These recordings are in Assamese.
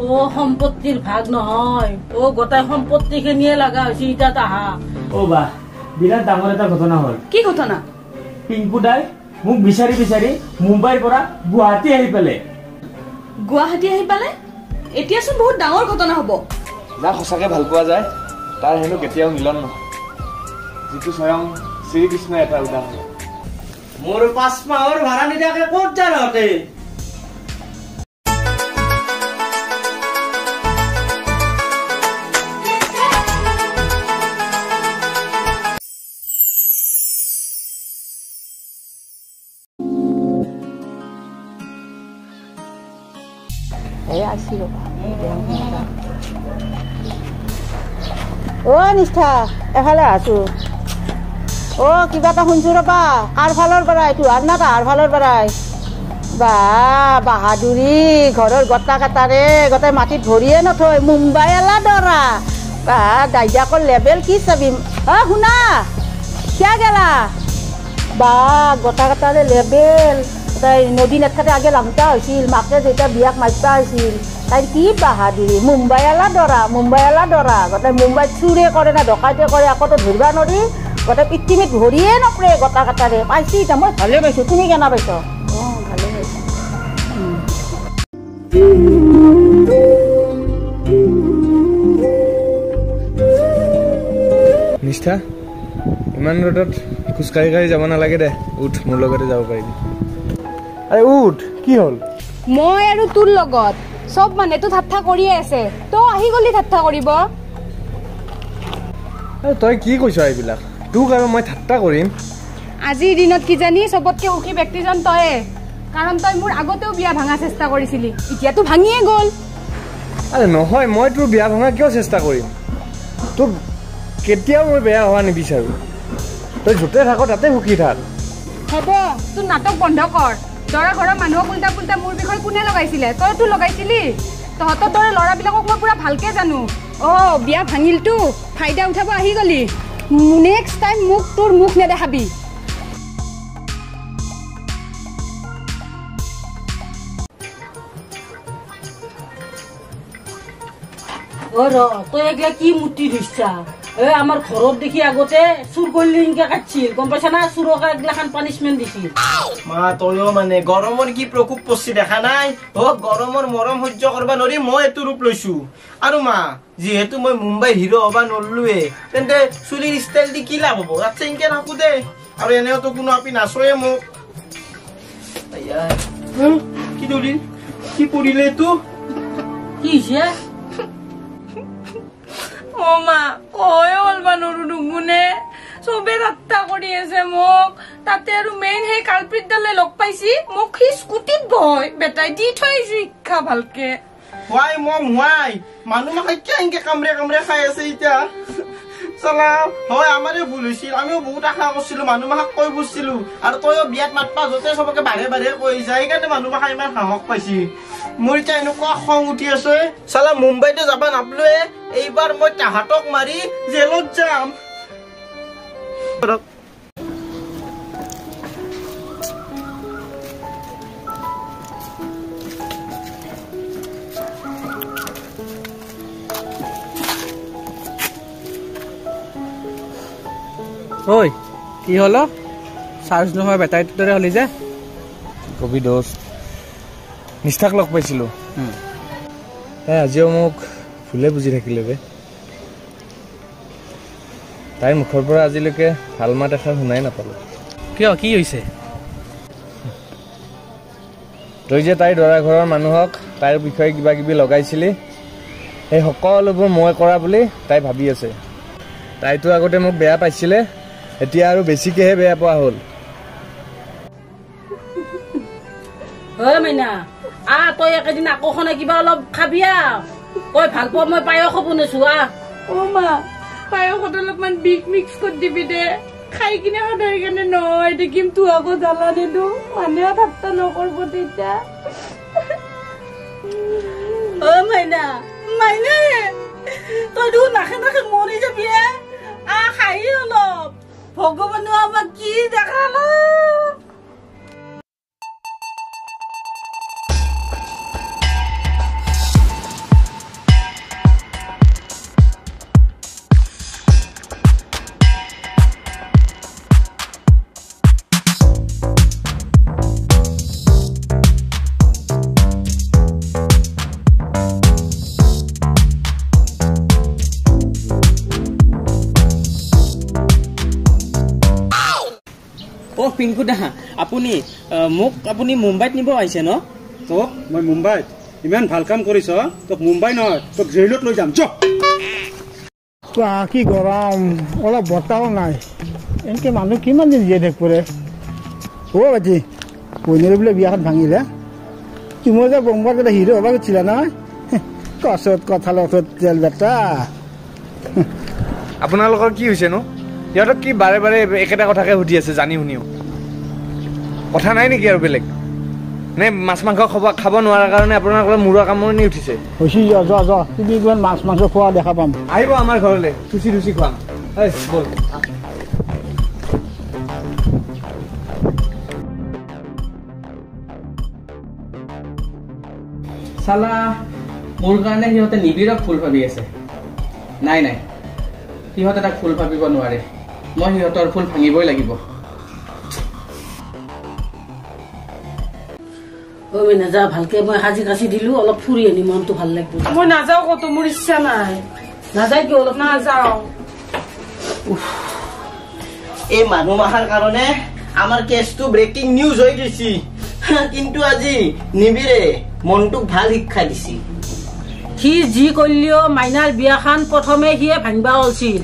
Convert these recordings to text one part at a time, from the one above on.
ও সম্পত্তির ভাগ নহয়, ও গোটাই সম্পত্তি খিনিয়ে লাগা হয়েছে ইটাত আহা। ও বাহ, বিরাট ডাঙর এটা ঘটনা হল। কি ঘটনা? পিংকু দাই মোক বিচাৰি বিচাৰি মুম্বাইৰ পৰা গুৱাহাটী আহি পালে। গুৱাহাটী আহি পালে? এতিয়াচোন বহুত ডাঙৰ ঘটনা হব। যাক সঁচাকে ভাল পোৱা যায় তাৰ হেনো কেতিয়াও মিলন নহয়, যিটো স্বয়ং শ্ৰীকৃষ্ণ এটা উদাহৰণ। মোৰ 5 মাহৰ ভাড়া নিদিয়াকে ক'ত যায় তহঁতে? ও নিষ্ঠা, এফালে আছো। ও কিবা এটা শুনছো ৰবা, কাৰ ফালৰ পৰাই তোহাৰ না তাহাৰ ফালৰ পৰাই? বা বাহাদুৰি, ঘৰৰ গটা কাটাৰে গোটেই মাটিত ভৰিয়ে নথয়, মুম্বাই এলা দৰা। বা দাইজাকৰ লেবেল কি চাবি? শুনা, কিয়া গেলা? বা গটা কাটাৰে লেবেল। তাই নদী নেটখাতে আগে লামটা হৈছিল, মাকে যেতিয়া বিয়াক মাতিবা হৈছিল। তাইৰ কি বাহাদুৰি, মুম্বাই এলা দৰা, মুম্বাই এলা দৰা। গোটেই মুম্বাইত চুৰে কৰে না ডকাইতে কৰে, আকতো ধৰিবা নৰি। গোটেই পৃথিৱীত ভৰিয়ে নপৰে গটা কাটাৰে। পাইছি এতিয়া মই ভালে পাইছো, তুমি কেনা পাইছ? ভালে পাইছো। নিষ্ঠা, ইমান ৰ'দত খোজকাঢ়ি কাঢ়ি যাব নালাগে দে, উঠ, মোৰ লগতে যাব পাৰিবি। আৰে উঠ, কি হ'ল? মই আৰু তোৰ লগত সব মানুহেতো ঠাট্টা কৰিয়ে আছে, তই আহি গলি ঠাট্টা কৰিব। তই কি কৈছ এইবিলাক? তোক আৰু মই ঠাট্টা কৰিম? আজিৰ দিনত কিজানি চবতকে সুখী ব্যক্তিজন তয়ে, কাৰণ তই মোৰ আগতেও বিয়া ভাঙা চেষ্টা কৰিছিলি, এতিয়াতো ভাঙিয়ে গ'ল। আৰে নহয়, মই তোৰ বিয়া ভঙা কিয় চেষ্টা কৰিম? তোৰ কেতিয়াও মই বেয়া হোৱা নিবিচাৰোঁ। তই য'তে থাক তাতে সুখী থাক। হ'ব, তোৰ নাটক বন্ধ কৰ। দৰা ঘৰৰ মানুহক উল্টা পুল্টা মোৰ বিষয়ে কোনে লগাইছিলে? তইতো লগাইছিলি। তহঁতৰ দৰে ল'ৰাবিলাকক মই পুৰা ভালকে জানো। বিয়া ভাঙিলতো, ফাইদা উঠাব আহি গলি। নেক্সট টাইম মোক তোৰ মুখ নেদেখাবি। তই এগলা কি মূৰ্তি ধৰিছা? আমাৰ ঘৰত দেখি আগতে চুৰ কৰিলে এনেকে কাটছিল, গম পাইছা না? চুৰক এগলাখান পানিচমেন্ট দিছিল। মা তইও মানে গৰমৰ কি প্ৰকোপ পৰছি দেখা নাই? গৰমৰ মৰম সহ্য কৰবা নৰি মই এইটো ৰূপ লৈছো। আৰু মা, যিহেতু মই মুম্বাই হিৰো হবা নৰলোৱে, তেন্তে চুলিৰ ষ্টাইল দি কি লাভ হব? ৰাতি এনেকে থাকো দে, আৰু এনেওতো কোনো আপি নাচয়ে মোক। কি দৌৰি কি পৰিলে এইটো? কি হৈছে? মা কয় অলবা নৰো দুগুণে, চবে ঠাট্টা কৰি আছে মোক। তাতে আৰু মেইন সেই কালপিতডালে লগ পাইছি, মোক সি স্কুটিত বয় বেটাই দি থৈ আহিছো শিক্ষা ভালকে। হোৱাই হোৱাই মানুহ মাখাই কিয় এনেকে কামৰে কামৰে খাই আছে এতিয়া? চলা হয়, আমাৰে ভুল হৈছিল, আমিও বহুত আশা কৰিছিলো, মানুহ মাখাক কৈ বুজিছিলো। আৰু তইও বিয়াত মাতপা যতে চবকে বাঢ়ে বাঢ়ে কৈ যায়, সেইকাৰণে মানুহ মাখা ইমান সাহস পাইছি। মোৰ এতিয়া এনেকুৱা খং উঠি আছে, চালা মুম্বাইতো যাবা নাপলোৱে, এইবাৰ মই তাহাঁতক মাৰি জেলত যাম। ঐ কি হল? চাৰ্জ নহয় বেটাৰীটোৰ দৰে হলি যে? কবি দোস্ত, নিষ্ঠাক লগ পাইছিলো, আজিও মোক ভুলে বুজি থাকিলে বে। তাইৰ মুখৰ পৰা আজিলৈকে ভাল মাত এষাৰ শুনাই নাপালো। কিয়, কি হৈছে? তই যে তাইৰ দৰা ঘৰৰ মানুহক তাইৰ বিষয়ে কিবা কিবি লগাইছিলি, সেই সকলোবোৰ মই কৰা বুলি তাই ভাবি আছে। তাইতো আগতে মোক বেয়া পাইছিলে, এতিয়া আৰু বেছিকেহে বেয়া পোৱা হ'ল। মাইনা, তই একেদিন আকৌখনে কিবা অলপ খাবি। তই ভাল পোৱা মই পায়স বনাইছো। মা, পায়সত অলপমান বিগ মিক্স কৰি দিবি দে, খাই কিনে সদায় কাৰণে নহয় দেখিম তো আকৌ জ্বালা নিদো, মানুহে ঠাট্টা নকৰব তেতিয়া। মাইনা, মাইনা তই দেখোন নাখে নাখে মৰি যাবি। খাই অলপ, ভগৱানে আমাক কি দেখালা। অ' পিংকু দা আপুনি মোক আপুনি মুম্বাইত নিব আহিছে ন তোক মই মুম্বাইত ইমান ভাল কাম কৰিছ তোক মুম্বাই নহয় তোক জেইলত লৈ যাম কি গৰম অলপ বতাহও নাই এনেকৈ মানুহ কিমান দিন জীয়াই থাকিব ৰে অ' বাজি পইনীৰে বোলে বিয়াখন ভাঙিলে তুমি যে বম্বাৰ এটা হিৰো হ'ব গৈছিলা নহয় কচত কঁঠালৰ ওচৰত তেল বেটা আপোনালোকৰ কি হৈছেনো সিহঁতক কি বাৰে বাৰে একেটা কথাকে সুধি আছে জানি শুনিও কথা নাই নেকি আৰু বেলেগ নে মাছ মাংস খাব নোৱাৰাৰ কাৰণে আপোনালোকৰ মূৰৰ কামোৰণি উঠিছে হৈছে যোৱা তুমি ইমান মাছ মাংস খোৱা দেখা পাম আহিব আমাৰ ঘৰলৈ থুচি থুচি খুৱাম ব'ল চালা মোৰ কাৰণে সিহঁতে নিবিড়ক ফুল ভাবি আছে নাই নাই সিহঁতে তাক ফুল ভাবিব নোৱাৰে মই সিহঁতৰ ফুল ভাঙিবই লাগিব মই নাযাওঁ ভালকে মই সাজি কাচি দিলো অলপ ফুৰি আনি মনটো ভাল লাগিব মই নাযাওঁ কত মোৰ ইচ্ছা নাই নাযায় কি অলপ নাযাওঁ এই মানুহ মাহাৰ কাৰণে আমাৰ কেছটো ব্ৰেকিং নিউজ হৈ গৈছে কিন্তু আজি নিবিৰে মনটোক ভাল শিক্ষা দিছি সি যি কৰিলেও মাইনাৰ বিয়াখন প্ৰথমে সিয়ে ভাঙিবা ওলছিল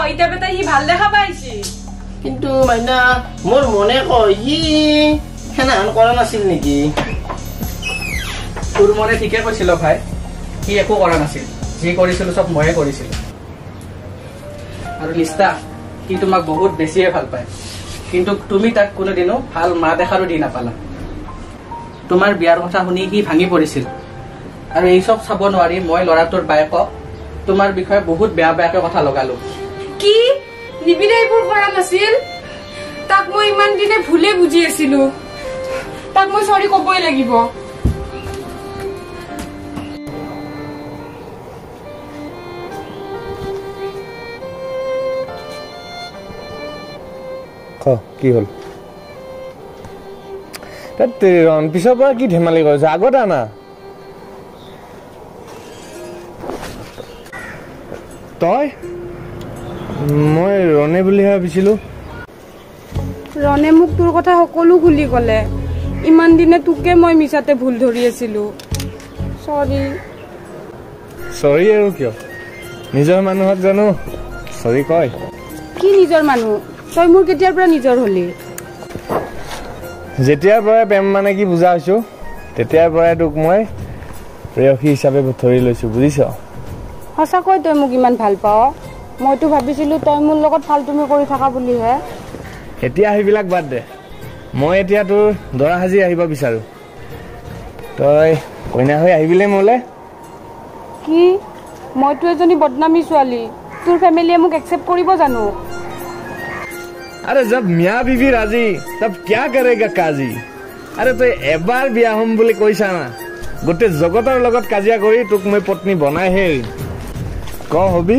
এতিয়া বেটা সি ভাল দেখা পাইছি কিন্তু মাইনা মোৰ মনে কয় সি সেনাহান কৰা নাছিল নেকি তোৰ মনে ঠিকে কৈছিল ভাই সি একো কৰা নাছিল যি কৰিছিলো চব ময়ে কৰিছিলো আৰু লিষ্টা সি তোমাক বহুত বেছিয়ে ভাল পায় কিন্তু তুমি তাক কোনোদিনো ভাল মা দেখাৰো দি নাপালা তোমাৰ বিয়াৰ কথা শুনি সি ভাঙি পৰিছিল আৰু এই চব চাব নোৱাৰি মই ল'ৰাটোৰ বায়েকক তোমাৰ বিষয়ে বহুত বেয়া বেয়াকৈ কথা লগালো কি নিবিৰে এইবোৰ কৰা নাছিল তাক মই ইমান দিনে ভুলে বুজি আছিলো তাক মই সৰি কবই লাগিব কি হ'ল পিছৰ পৰা কি ধেমালি কৰিছে আগত আনা তই মই ৰণে বুলিহে ভাবিছিলো ৰণে মোক তোৰ কথা সকলো খুলি ক'লে ইমান দিনে তোকে মই মিছাতে ভুল ধৰি আছিলো চৰি আৰু কিয় নিজৰ মানুহক জানো চৰি কয় কি নিজৰ মানুহ তই মোৰ কেতিয়াৰ পৰা নিজৰ হলি যেতিয়াৰ পৰাই প্ৰেম মানে কি বুজা হৈছো তেতিয়াৰ পৰাই তোক মই প্ৰেয়সী হিচাপে ধৰি লৈছো বুজিছ সঁচাকৈ তই মোক ইমান ভাল পাৱ মইতো ভাবিছিলো তই মোৰ লগত ভাল তুমি কৰি থাকা বুলিহে এতিয়া সেইবিলাক বাদ দে মই এতিয়া তোৰ দৰা সাজি আহিব বিচাৰো তই কইনা হৈ আহিবিলে মোলে কি মইতো এজনী বদনামী ছোৱালী তোৰ ফেমিলিয়ে মোক একচেপ্ট কৰিব জানো अरे जब मियाँ बीवी राजी तब क्या करेगा काजी अरे तई एबार बिया हम बुली কৈছা না গোটে জগতৰ লগত কাজিয়া কৰি তোক মই পত্নী বনাই হে ক হবি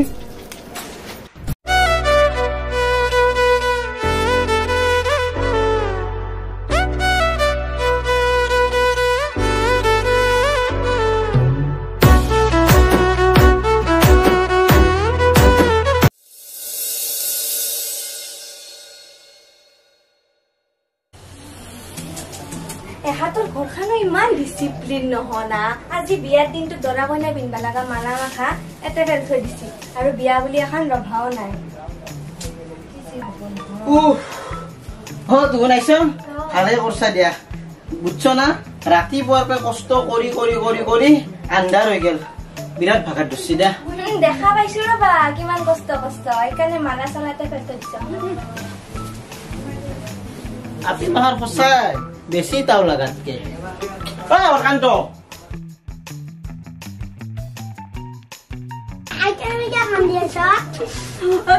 এহাতৰ ঘৰখনো ইমান ডিসিপ্লিন নহনা আজি বিয়াৰ দিনটো দৰা কইনা পিন্ধবা লগা মালা মাখা এতে বেল থৈ দিছি আৰু বিয়া বুলি এখন ৰভাও নাই তুমি নাইছ ভালে কৰছা দিয়া বুঝছ না ৰাতিপুৱাৰ পৰা কষ্ট কৰি কৰি কৰি কৰি আন্ধাৰ হৈ গেল বিৰাট ভাগাত ধৰছি দা দেখা পাইছো ৰবা কিমান কষ্ট এইকাৰণে মালা চালা এতে বেল থৈ দিছ আপি মাহাৰ সঁচাই বেছি তাও লাগাতকে অকান্ত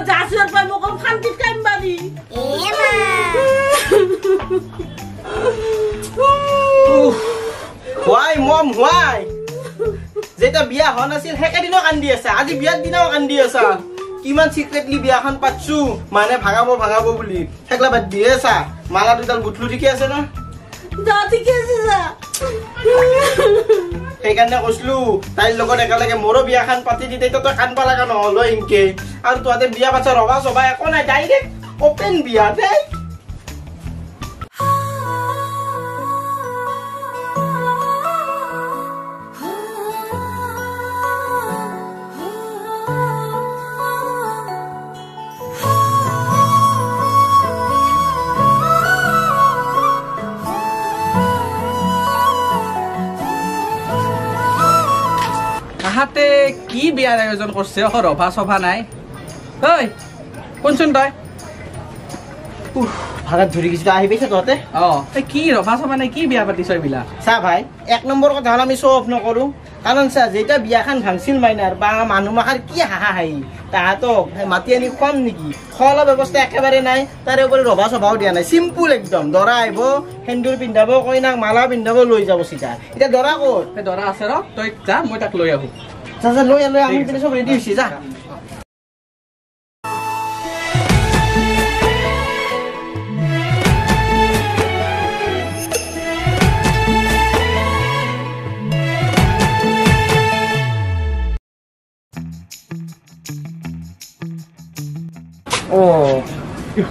যাচুৰ পৰা মোক শান্তিত কাম পাবি হোৱাই মম হোৱাই যেটা বিয়া হোৱা নাছিল সেইকেইদিনো কান্দি আছা আজি বিয়াৰ দিনাও কান্দি আছা কিমান সিক্ৰেটলি বিয়াখন পাতছো মানে ভাগাব বুলি সেইগলা বাদ দিয়ে আছা মালা দুডাল গুঠলো ঠিকে আছে না সেইকাৰণে কৈছিলো তাইৰ লগত একেলগে মোৰো বিয়াখন পাতি দি তই কান্দবা লগা নহ'ল ইনকে আৰু তহঁতে বিয়া পাছা ৰবা চবা একো নাই ডাইৰেক্ট অপেন বিয়া দেই কি বিয়াৰ আয়োজন কৰিছে ৰভা সভা নাই ঐ কোনচোন তই ভাড়াত ধৰি গৈছিলো আহি পাইছে তহঁতে কি ৰভা সভা নাই কি বিয়া পাতিছ এইবিলাক চা ভাই 1 নম্বৰ কথা হ'ল আমি শ্ব অফ নকৰো কাৰণ চা যেতিয়া বিয়াখন ভাংছিল মাইনাৰ বা মানুহ মাখাৰ কি হাহা হাঁহি তাহাঁতক মাতি আনি খুৱাম নেকি খোৱা ব্যৱস্থা একেবাৰে নাই তাৰে ওপৰি ৰভা সভাও দিয়া নাই চিম্পুল একদম দৰা আহিব সেন্দুৰ পিন্ধাব কইনাক মালা পিন্ধাব লৈ যাব চিধা এতিয়া দৰা ক'ত দৰা আছে ৰ তই যা মই তাক লৈ আহো লৈ আমি পিনে চব ৰেডি হৈছে যা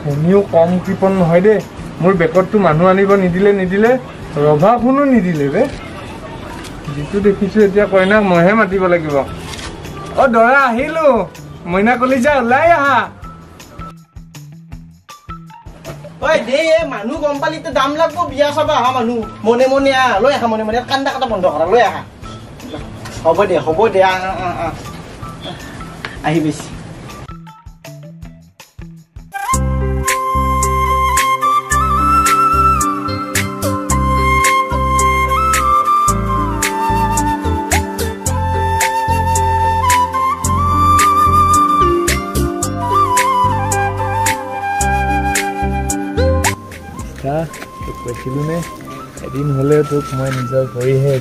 শুনিও কম কৃপণ নহয় দেই মোৰ বেকতটো মানুহ আনিব নিদিলে ৰভাখনো নিদিলে ৰে যিটো দেখিছো এতিয়া কইনাক মইহে মাতিব লাগিব দৰা আহিলো মইনা কলিজা ওলাই আহা মানুহ গম পালিতে দাম লাগব বিয়া চাব আহা মানুহ মনে মনে লৈ আহা মনে মনে কান্দা কাটা বন্ধ কৰা লৈ আহা হ'ব দে আহি বেছি কৈছিলো নে এদিন হলেও তোক মই নিজৰ কৰিহে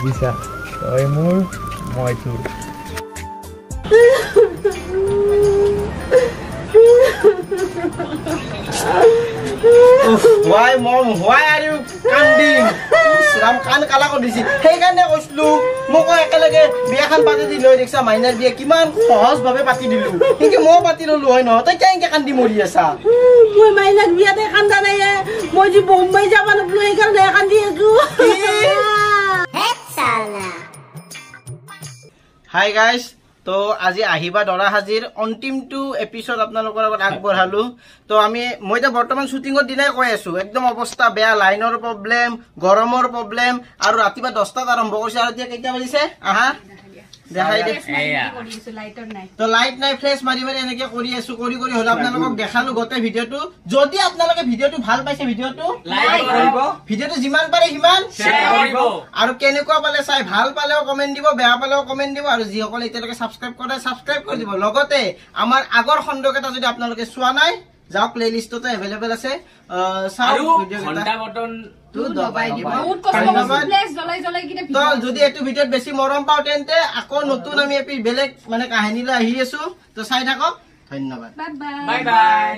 বুজিছা তই মোৰ মই তোৰ Why mom? Why are you কান্দিম? Ram কান কালা কৰি দিছি সেইকাৰণে কৈছিলো মোক একেলগে বিয়াখন পাতি দি লৈ দেখছা মাইনাৰ বিয়া কিমান সহজভাৱে পাতি দিলো কিন্তু মই পাতি ললো হয় নহয় তই কেনেকে কান্দি মৰি আছা মই মাইনাৰ বিয়াতে কান্দা নাই মই যে বোম্বাই যাব নগলো সেইকাৰণে কান্দি আছো হাই গাইজ তো আজি আহিবা দৰা হাজিৰ অন্তিমটো এপিসোড আপোনালোকৰ আগত আগবঢ়ালো তো মই এতিয়া বৰ্তমান শুটিঙৰ দিনাই কৈ আছো একদম অৱস্থা বেয়া লাইনৰ প্ৰব্লেম গৰমৰ প্ৰব্লেম আৰু ৰাতিপুৱা 10টাত আৰম্ভ কৰিছে আৰু এতিয়া কেইটা বাজিছে আহা দেখাই দে তো লাইট নাই ফ্লেশ মাৰি মাৰি এনেকে কৰি আছো কৰি হলে আপোনালোকক দেখালো গোটেই ভিডিঅ'টো যদি আপোনালোকে ভিডিঅ'টো ভাল পাইছে ভিডিঅ'টো লাইক কৰিব ভিডিঅ'টো যিমান পাৰে সিমান শ্বেয়াৰ কৰিব আৰু কেনেকুৱা পালে চাই ভাল পালেও কমেন্ট দিব বেয়া পালেও কমেন্ট দিব আৰু যিসকলে এতিয়ালৈকে সাবস্ক্ৰাইব কৰি দিব লগতে আমাৰ আগৰ খণ্ডকেইটা যদি আপোনালোকে চোৱা নাই যাওক প্লেলিষ্টতে এভেইলেবল আছে চাওক ভিডিঅ'কেইটা যদি এইটো ভিডিঅ'ত বেছি মৰম পাওঁ তেন্তে আকৌ নতুন আমি বেলেগ মানে কাহিনীলৈ আহি আছো তো চাই থাকক ধন্যবাদ বাই বাই